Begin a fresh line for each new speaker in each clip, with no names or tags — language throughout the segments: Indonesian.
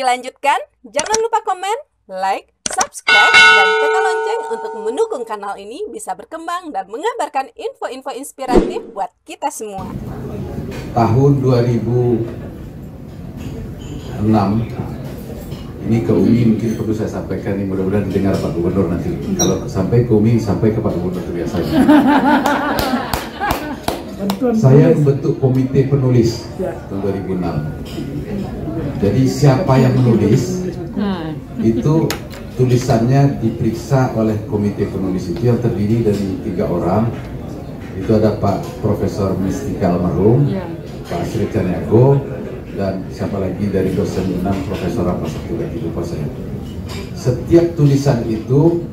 dilanjutkan? Jangan lupa komen, like, subscribe, dan tekan lonceng untuk mendukung kanal ini bisa berkembang dan mengabarkan info-info inspiratif buat kita semua.
Tahun 2006, ini ke Umi mungkin perlu saya sampaikan, ini mudah-mudahan didengar Pak Gubernur nanti. Kalau sampai ke Umi, sampai ke Pak Gubernur itu biasanya. Saya membentuk komite penulis tahun 2006. Jadi siapa yang menulis, itu tulisannya diperiksa oleh komite penulis itu yang terdiri dari 3 orang. Itu ada Pak Profesor Mistika almarhum, Pak Asri Caniago, dan siapa lagi dari dosen 6, Profesor apa satu lagi lupa saya. Setiap tulisan itu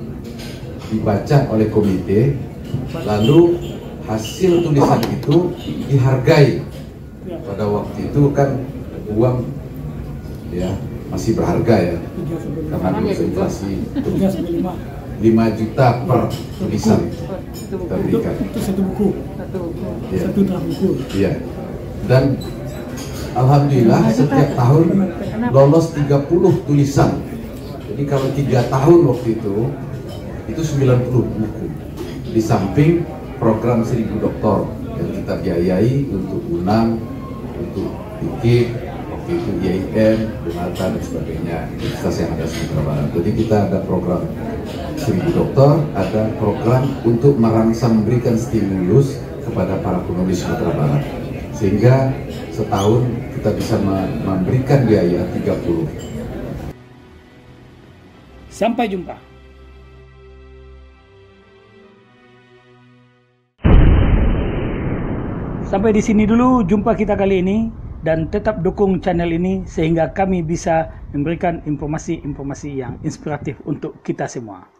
dibaca oleh komite, lalu hasil tulisan itu dihargai. Pada waktu itu kan uang ya masih berharga ya, karena dulu inflasi 5 juta per tulisan kita berikan.
Itu satu buku,
Ya.
satu draft buku.
Iya. Dan alhamdulillah setiap tahun lolos 30 tulisan. Jadi kalau 3 tahun waktu itu 90 buku. Di samping program 1000 doktor yang kita biayai untuk UNAM, untuk IKIP, waktu itu IAIN, Dunata dan sebagainya, universitas yang ada di Sumatera Barat. Jadi kita ada program 1000 doktor, ada program untuk merangsang memberikan stimulus kepada para penulis Sumatera Barat. Sehingga setahun kita bisa memberikan biaya 30.
Sampai jumpa. Sampai di sini dulu jumpa kita kali ini, dan tetap dukung channel ini sehingga kami bisa memberikan informasi-informasi yang inspiratif untuk kita semua.